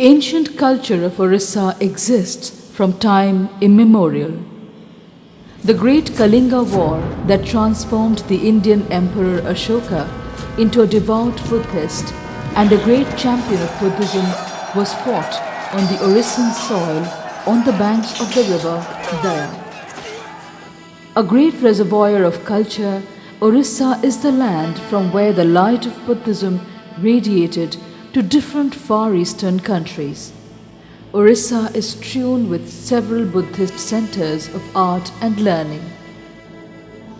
The ancient culture of Orissa exists from time immemorial. The great Kalinga War that transformed the Indian Emperor Ashoka into a devout Buddhist and a great champion of Buddhism was fought on the Orissan soil on the banks of the river Daya. A great reservoir of culture, Orissa is the land from where the light of Buddhism radiated to different Far Eastern countries. Orissa is strewn with several Buddhist centers of art and learning.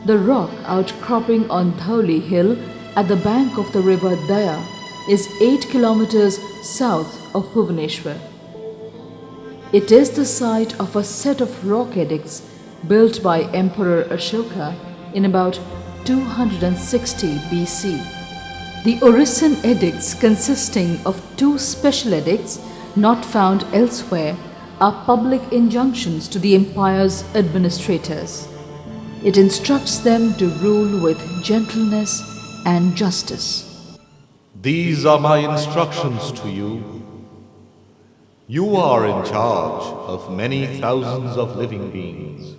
The rock outcropping on Dhauli Hill at the bank of the river Daya is 8 kilometers south of Bhubaneswar. It is the site of a set of rock edicts built by Emperor Ashoka in about 260 BC. The Orissan edicts, consisting of 2 special edicts not found elsewhere, are public injunctions to the empire's administrators. It instructs them to rule with gentleness and justice. These are my instructions to you. You are in charge of many thousands of living beings.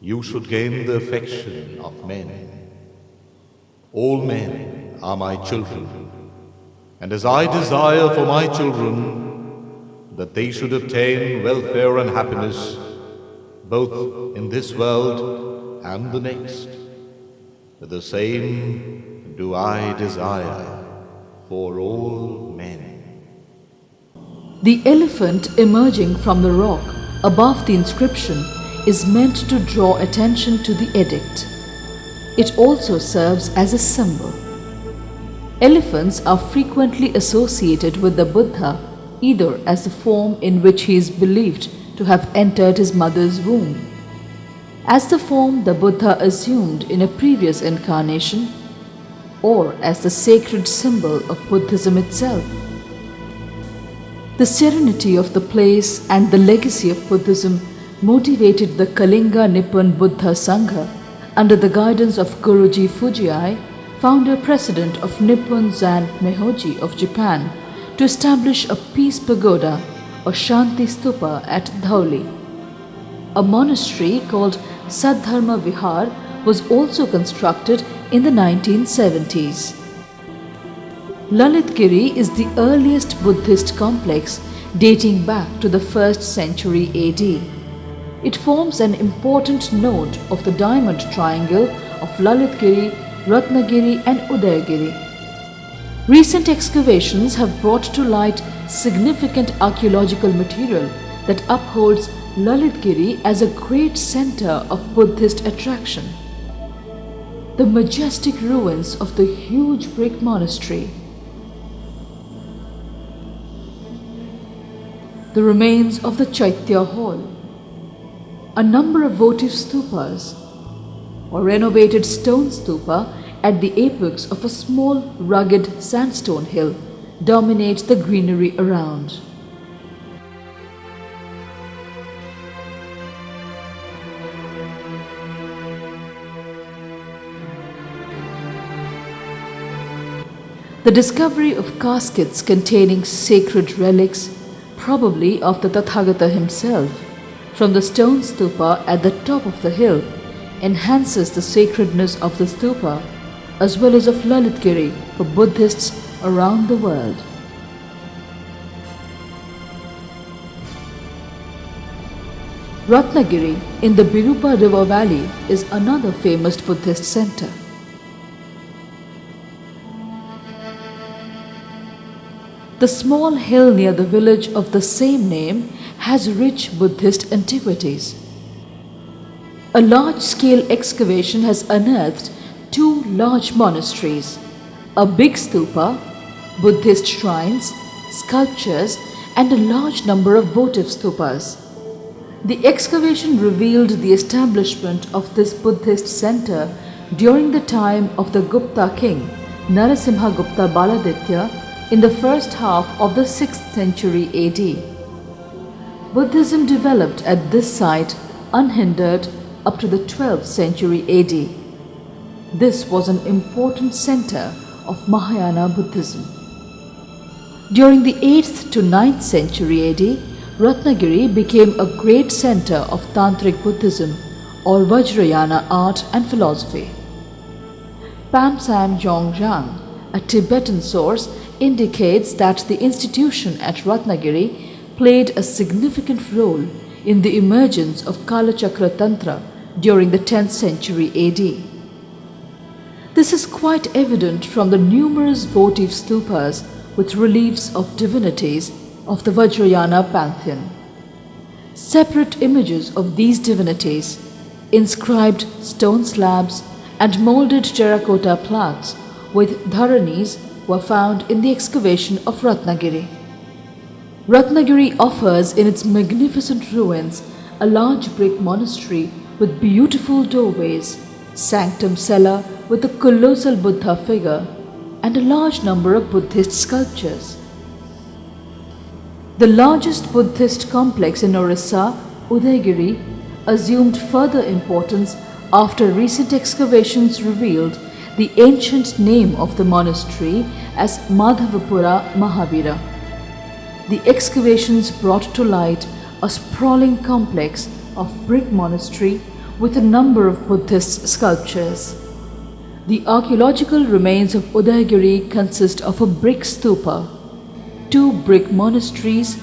You should gain the affection of men. All men are my children, and as I desire for my children that they should obtain welfare and happiness both in this world and the next, the same do I desire for all men. The elephant emerging from the rock above the inscription is meant to draw attention to the edict. It also serves as a symbol. Elephants are frequently associated with the Buddha either as the form in which he is believed to have entered his mother's womb, as the form the Buddha assumed in a previous incarnation, or as the sacred symbol of Buddhism itself. The serenity of the place and the legacy of Buddhism motivated the Kalinga Nippon Buddha Sangha under the guidance of Guruji Fujii, founder-president of Nippon Zen Mehoji of Japan, to establish a peace pagoda or Shanti Stupa at Dhauli. A monastery called Saddharma Vihar was also constructed in the 1970s. Lalitgiri is the earliest Buddhist complex dating back to the 1st century AD. It forms an important node of the diamond triangle of Lalitgiri, Ratnagiri and Udayagiri. Recent excavations have brought to light significant archaeological material that upholds Lalitgiri as a great center of Buddhist attraction. The majestic ruins of the huge brick monastery, the remains of the Chaitya Hall, a number of votive stupas, or renovated stone stupa at the apex of a small rugged sandstone hill dominate the greenery around. The discovery of caskets containing sacred relics, probably of the Tathagata himself, from the stone stupa at the top of the hill enhances the sacredness of the stupa as well as of Lalitgiri for Buddhists around the world. Ratnagiri in the Birupa river valley is another famous Buddhist center. The small hill near the village of the same name has rich Buddhist antiquities. A large-scale excavation has unearthed 2 large monasteries, a big stupa, Buddhist shrines, sculptures, and a large number of votive stupas. The excavation revealed the establishment of this Buddhist center during the time of the Gupta king Narasimha Gupta Baladitya in the first half of the 6th century AD. Buddhism developed at this site unhindered up to the 12th century AD. This was an important center of Mahayana Buddhism. During the 8th to 9th century AD, Ratnagiri became a great center of Tantric Buddhism or Vajrayana art and philosophy. Pamsam Yongzhang, a Tibetan source, indicates that the institution at Ratnagiri played a significant role in the emergence of Kalachakra Tantra during the 10th century AD. This is quite evident from the numerous votive stupas with reliefs of divinities of the Vajrayana pantheon. Separate images of these divinities, inscribed stone slabs and molded terracotta plaques with dharanis were found in the excavation of Ratnagiri. Ratnagiri offers in its magnificent ruins a large brick monastery with beautiful doorways, sanctum cella with a colossal Buddha figure, and a large number of Buddhist sculptures. The largest Buddhist complex in Orissa, Udaygiri, assumed further importance after recent excavations revealed the ancient name of the monastery as Madhavapura Mahavira. The excavations brought to light a sprawling complex of brick monastery with a number of Buddhist sculptures. The archaeological remains of Udaygiri consist of a brick stupa, 2 brick monasteries,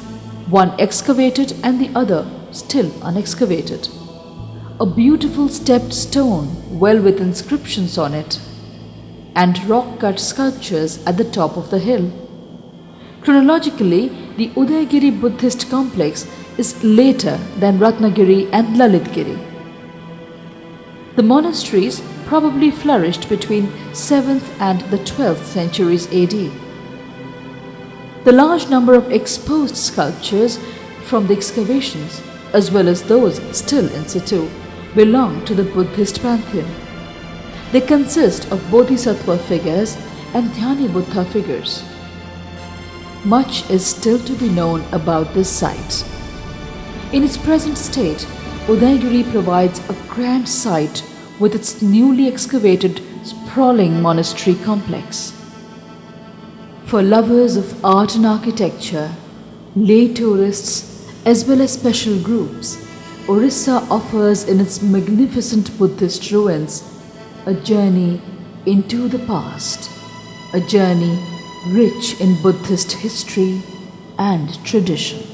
one excavated and the other still unexcavated, a beautiful stepped stone well with inscriptions on it, and rock-cut sculptures at the top of the hill. Chronologically, the Udaygiri Buddhist complex is later than Ratnagiri and Lalitgiri. The monasteries probably flourished between 7th and the 12th centuries AD. The large number of exposed sculptures from the excavations, as well as those still in situ, belong to the Buddhist pantheon. They consist of Bodhisattva figures and Dhyani Buddha figures. Much is still to be known about this site. In its present state, Udaygiri provides a grand site with its newly excavated, sprawling monastery complex. For lovers of art and architecture, lay tourists, as well as special groups, Orissa offers in its magnificent Buddhist ruins a journey into the past, a journey rich in Buddhist history and tradition.